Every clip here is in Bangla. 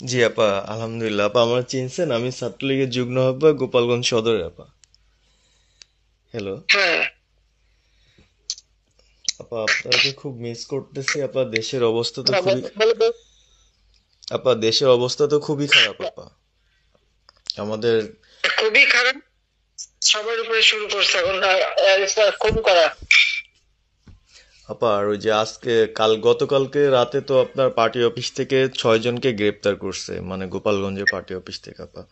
জি আপা, আলহামদুলিল্লাহ। আপা আমার চিনছেন? আমি ছাত্রলীগের যুগ্ম আহ্বায়ক, গোপালগঞ্জ সদরের আপা। হ্যালো হ্যাঁ, আপা, আপনাকে খুব মিস করতেছি আপা। দেশের অবস্থা তো না, খুবই বলো। আপা, দেশের অবস্থা তো খুবই খারাপ আপা। আমাদের খুবই খারাপ। সবার উপরে শুরু করছে এখন খুন করা। আপা, আর ওই যে আজকে গতকালকে রাতে তো আপনার পার্টি অফিস থেকে 6 জনকে গ্রেপ্তার করছে, মানে গোপালগঞ্জের পার্টি অফিস থেকে আপা।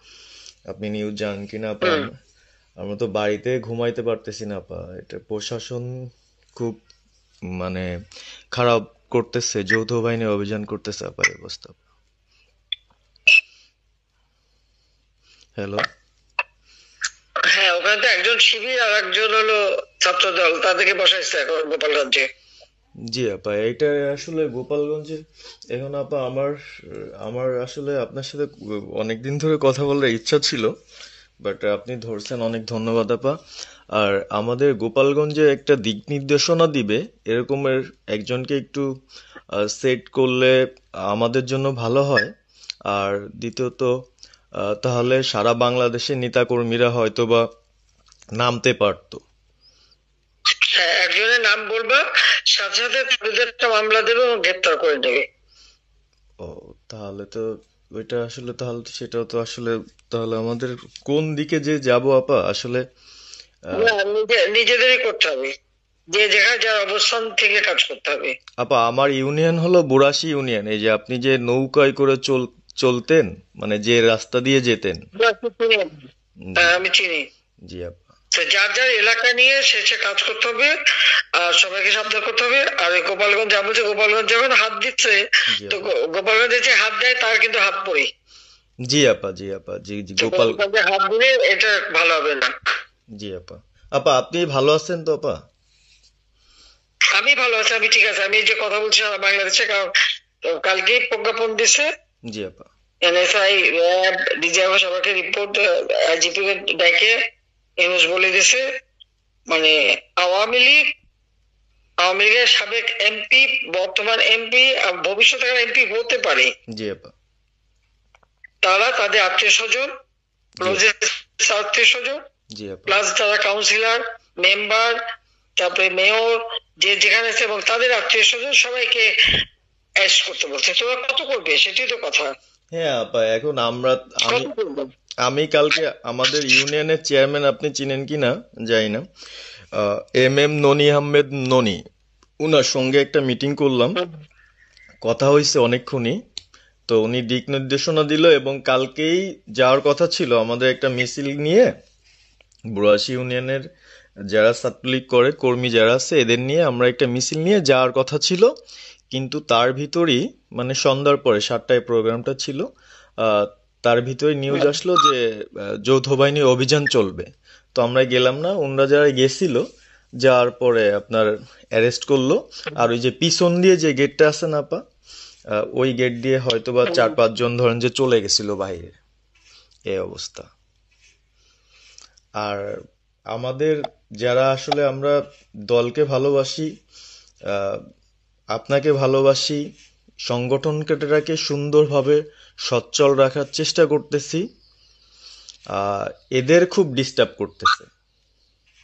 আপনি নিউজ জানেন কিনা আপা? হুম। আমরা তো বাড়িতে ঘুমাইতে পারতেছি না আপা। এটা প্রশাসন খুব মানে খারাপ করতেছে, যৌথ বাহিনী অভিযান করতেছে আপা, এই অবস্থা। হ্যালো। হ্যাঁ, ওখানে তো একজন শিবির আর একজন হলো ছাত্র দল, তাদেরকে বসাইছে এখন গোপালগঞ্জে। জি আপা, এইটা আসলে গোপালগঞ্জে এখন আপা আমার আমার আসলে আপনার সাথে অনেকদিন ধরে কথা বলার ইচ্ছা ছিল, বাট আপনি ধরছেন, অনেক ধন্যবাদ আপা। আর আমাদের গোপালগঞ্জে একটা দিক নির্দেশনা দিবে এরকমের একজনকে একটু সেট করলে আমাদের জন্য ভালো হয়। আর দ্বিতীয়ত, তাহলে সারা বাংলাদেশের নেতাকর্মীরা হয়তোবা নামতে পারতো। হ্যাঁ, একজনের নাম বলবা, সাথে সাথে তাদের একটা মামলা দেবে এবং গ্রেপ্তার করে নেবে। ও, তাহলে তো ওইটা আসলে, তাহলে তো সেটাও তো আসলে, তাহলে আমাদের কোন দিকে যে যাব আপা আসলে। আহ, না, নিজেদেরই করতে হবে, যে যেখানে যার অবস্থান থেকে কাজ করতে হবে। আপা, আমার ইউনিয়ন হলো বুড়াশি ইউনিয়ন। এই যে আপনি যে নৌকায় করে চলতেন, মানে যে রাস্তা দিয়ে যেতেন। জি, হ্যাঁ, আমি চিনি। জি আপা। তো যার যার এলাকা নিয়ে সে সে কাজ করতে হবে, আর সবাইকে সাবধান করতে হবে। আর ওই গোপালগঞ্জ যা বলছে, গোপালগঞ্জ যখন হাত দিচ্ছে, জি তো আপা। গোপালগঞ্জে যে হাত দেয় তার কিন্তু হাত পড়ে। জি আপা। জি আপা। জি জি, তো গোপাল। গোপালগঞ্জে হাত দিলে এটা ভালো হবে না। জি আপা। আপা, আপনি ভালো আছেন তো আপা? আমি ভালো আছি, আমি ঠিক আছে। আমি এই যে কথা বলছি সারা বাংলাদেশে, কারণ কালকেই প্রজ্ঞাপন দিছে। জি আপা। এনএসআই, র্যাব, ডিজিএফআই সবাইকে রিপোর্ট, আইজিপি কে ডেকে ইউনুস বলে দিছে, মানে আওয়ামী লীগ, আওয়ামী লীগের সাবেক এমপি, বর্তমান এমপি, ভবিষ্যতে এমপি হতে পারে, জি আপা। তারা তাদের আত্মীয় স্বজন, জি আপা। ক্লোজেস্ট আত্মীয় স্বজন, জি আপা। প্লাস যারা কাউন্সিলর, মেম্বার, তারপরে মেয়র, যে যেখানে আছে, এবং তাদের আত্মীয় স্বজন সবাইকে অ্যারেস্ট করতে বলছে। তোরা কত করবে সেটাই তো কথা। হ্যাঁ আপা, এখন আমি কত করবে? আমি কালকে আমাদের ইউনিয়নের চেয়ারম্যান, আপনি চিনেন কি না জানি না, এম ননি আহমেদ ননি, উনার সঙ্গে একটা মিটিং করলাম। হুম, কথা হয়েছে অনেকক্ষণই। তো উনি দিক নির্দেশনা দিল, এবং কালকেই যাওয়ার কথা ছিল আমাদের একটা মিছিল নিয়ে, বুড়াশি ইউনিয়নের যারা ছাত্রলীগ করে কর্মী যারা আছে এদের নিয়ে আমরা একটা মিছিল নিয়ে যাওয়ার কথা ছিল। কিন্তু তার ভিতরই, মানে সন্ধ্যার পরে 7টায় প্রোগ্রামটা ছিল, আহ, তার ভিতরে নিউজ হুম, আসলো যে যৌথ বাহিনী অভিযান চলবে। তো আমরা গেলাম না। ওনরা যারা গেছিল, যাওয়ার পরে আপনার অ্যারেস্ট করলো। আর ওই যে পিছন দিয়ে যে গেটটা আছে না আপা, ওই গেট দিয়ে হয়তোবা হুম। 4-5 জন ধরেন যে চলে গেছিল বাইরে। এই অবস্থা। আর আমাদের যারা আসলে আমরা দলকে ভালোবাসি, আহ, আপনাকে ভালোবাসি, সংগঠনটাকে সুন্দরভাবে সচ্ছল রাখার চেষ্টা করতেছি, আহ, এদের খুব ডিস্টার্ব করতেছে।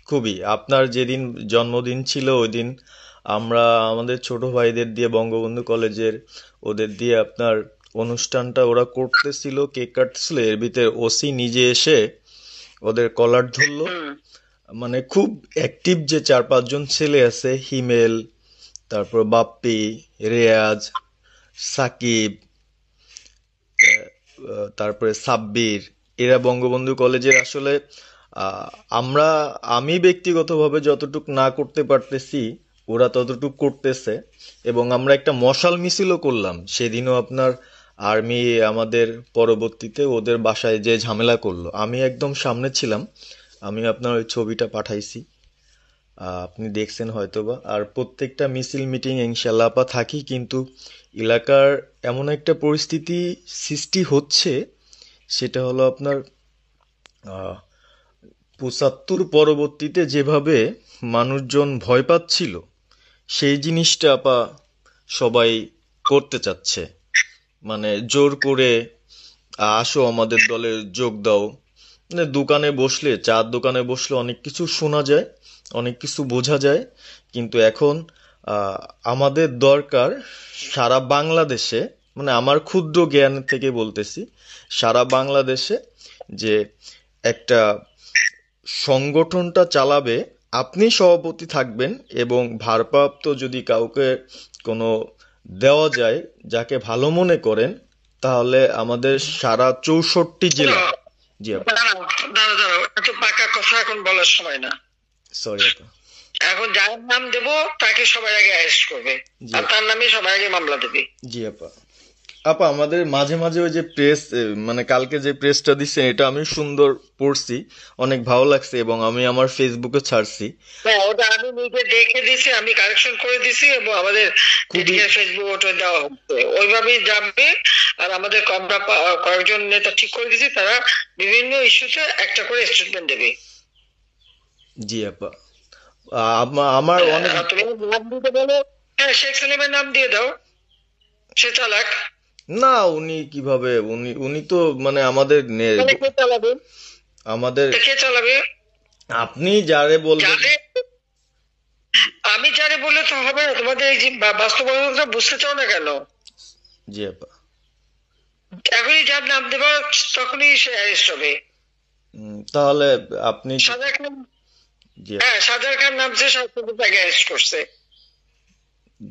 খুবই, আপনার যেদিন জন্মদিন ছিল ওই দিন আমরা আমাদের ছোট ভাইদের দিয়ে, বঙ্গবন্ধু কলেজের ওদের দিয়ে আপনার অনুষ্ঠানটা ওরা করতেছিল, কেক কাটতেছিল, এর ভিতরে ওসি নিজে এসে ওদের কলার ধরলো। হুম। মানে খুব অ্যাক্টিভ যে 4-5 জন ছেলে আছে, হিমেল, তারপর বাপ্পি, রেয়াজ, সাকিব, তারপরে সাব্বির, এরা বঙ্গবন্ধু কলেজের আসলে, আহ, আমরা আমি ব্যক্তিগতভাবে যতটুক না করতে পারতেছি ওরা ততটুক করতেছে। এবং আমরা একটা মশাল মিছিলও করলাম সেদিনও আপনার। আর্মি আমাদের পরবর্তীতে ওদের বাসায় যে ঝামেলা করলো, আমি একদম সামনে ছিলাম। আমি আপনার ওই ছবিটা পাঠাইছি, আপনি দেখছেন হয়তোবা। আর প্রত্যেকটা মিছিল মিটিং ইনশাল্লাহ আপা থাকি, কিন্তু এলাকার এমন একটা পরিস্থিতি সৃষ্টি হচ্ছে, সেটা হলো আপনার 75 পরবর্তীতে যেভাবে মানুষজন ভয় পাচ্ছিল, সেই জিনিসটা আপা সবাই করতে চাচ্ছে। মানে জোর করে আসো আমাদের দলে যোগ দাও, মানে দোকানে বসলে, চার দোকানে বসলে অনেক কিছু শোনা যায়, অনেক কিছু বোঝা যায়। কিন্তু এখন আহ, আমাদের দরকার সারা বাংলাদেশে, মানে আমার ক্ষুদ্র জ্ঞান থেকে বলতেছি, সারা বাংলাদেশে যে একটা সংগঠনটা চালাবে, আপনি সভাপতি থাকবেন, এবং ভারপ্রাপ্ত যদি কাউকে কোনো দেওয়া যায় যাকে ভালো মনে করেন, তাহলে আমাদের সারা 64 জেলা। জি আপা। দাঁড়াও দাঁড়াও দাঁড়াও, এত পাকা কথা এখন বলার সময় না। সরি আপা। এখন যার নাম দেব তাকে সবার আগে অ্যারেস্ট করবে, জি আর আপা। তার নামে সবার আগে মামলা দেবে। জি আপা। আপা আমাদের মাঝে মাঝে ওই যে প্রেস, মানে কালকে যে প্রেসটা দিচ্ছেন এটা আমি সুন্দর পড়ছি, অনেক ভালো লাগছে, এবং আমি আমার ফেসবুকে ছাড়ছি। হ্যাঁ, ওটা আমি নিজে দেখে দিছি, আমি কারেকশন করে দিছি, এবং আমাদের খুবই ফেসবুক ওটা দেওয়া হচ্ছে, ওইভাবেই যাবে। আর আমাদের আমরা কয়েকজন নেতা ঠিক করে দিছি, তারা বিভিন্ন ইস্যুতে একটা করে স্টেটমেন্ট দেবে। জি আপা। আমার অনেক আর তুমি নাম দিতে বলো, হ্যাঁ শেখ সেলিমের নাম দিয়ে দাও, সে চালাক। না, উনি কিভাবে, উনি উনি তো মানে তাহলে কে চালাবে? আমাদের কে চালাবে? আপনি যারে বলবেন। যাদের আমি যারে বললে তো হবে না, তোমাদের এই যে বাস্তবতা বুঝতে চাও না কেন? জি আপা। এখনই যার নাম দেবা তখনই সে অ্যারেস্ট হবে। তাহলে আপনি। সাজার খান, জি আপা। হ্যাঁ সাজার খান নামছে, শাস্ত্রী তাকে অ্যারেস্ট করছে।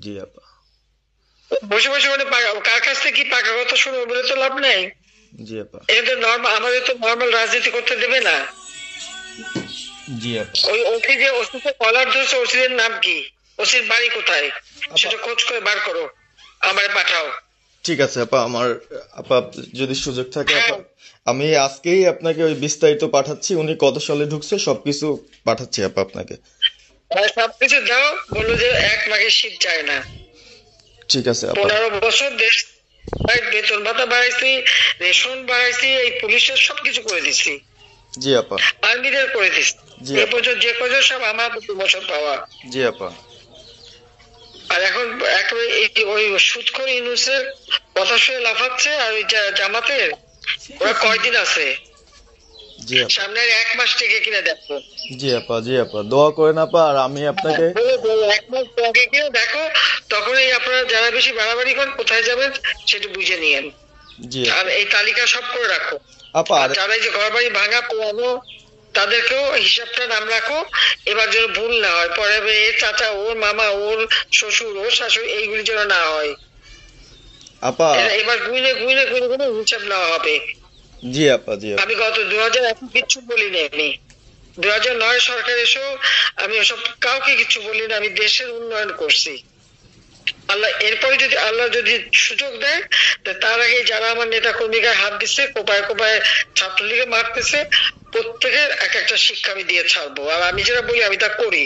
জি আপা। বসে বসে মানে কার কাছ থেকে কি পাকা কথা শুনে বলে তো লাভ নেই। জি আপা। এদের নর্মাল, আমাদের তো নর্মাল রাজনীতি করতে দেবে না। জি আপা। ওই ওসি যে ওসিকে কলার ধরছে, ওসিদের নাম কি, ওসির বাড়ি কোথায়, সেটা খোঁজ করে বার করো, আমারে পাঠাও। ঠিক আছে আপা, আপা যদি সুযোগ থাকে আপা, হ্যাঁ, আমি আজকেই আপনাকে ওই বিস্তারিত পাঠাচ্ছি, উনি কত সালে ঢুকছে সবকিছু পাঠাচ্ছি আপা আপনাকে। সবকিছু দাও, বললো যে এক মাঘের শীত যায় না। ঠিক আছে আপা। 15 বছর দেশ বেতন ভাতা বাড়াইছি, রেশন বাড়াইছি, এই পুলিশের সবকিছু করে দিছি, জি আপা। আর্মিদের করে দিছি। জি এই আপা। পর্যন্ত যে কজন সব আমার প্রমোশন পাওয়া। জি আপা। আর এখন একেবারে ওই সুদখোর ইউনূসের কথা শুনে লাফাচ্ছে, আর ওই জামাতের ওরা কয়দিন আছে, জি আপা। সামনে আর 1 মাস থেকে কিনা দেখো। জি আপা। জি আপা, দোয়া করেন আপা, আর আমি আপনাকে। বলো 1 মাস আগে কিনা দেখো, তখনই আপনারা যারা বেশি বাড়াবাড়ি করেন কোথায় যাবেন সেটা বুঝে নিয়েন। জি আর এই তালিকা সব করে রাখো। আপা। আর আর যারা এই যে ঘর বাড়ি ভাঙা পোড়ানো, তাদেরকেও হিসাবটা নাম রাখো, এবার যেন ভুল না হয়, পরে এর চাচা, ওর মামা, ওর শ্বশুর, ওর শাশুড়ি, এইগুলি যেন না হয়। আপা। এবার গুইনে গুইনে গুইনে গুইনে হিসাব নেওয়া হবে। জি আপা। জি আপা। আমি গত 2001 কিচ্ছু বলিনি, আমি 2009 সরকার এসেও আমি ওসব কাউকে কিছু বলি না, আমি দেশের উন্নয়ন করছি। আল্লাহ এরপরে যদি আল্লাহ যদি সুযোগ দেয়, তার আগে যারা আমার নেতা কর্মীকে হাত দিচ্ছে, কোপায় কোপায় ছাত্রলীগে মারতেছে, প্রত্যেকের এক একটা শিক্ষা আমি দিয়ে ছাড়বো। আর আমি যেটা বলি আমি তা করি।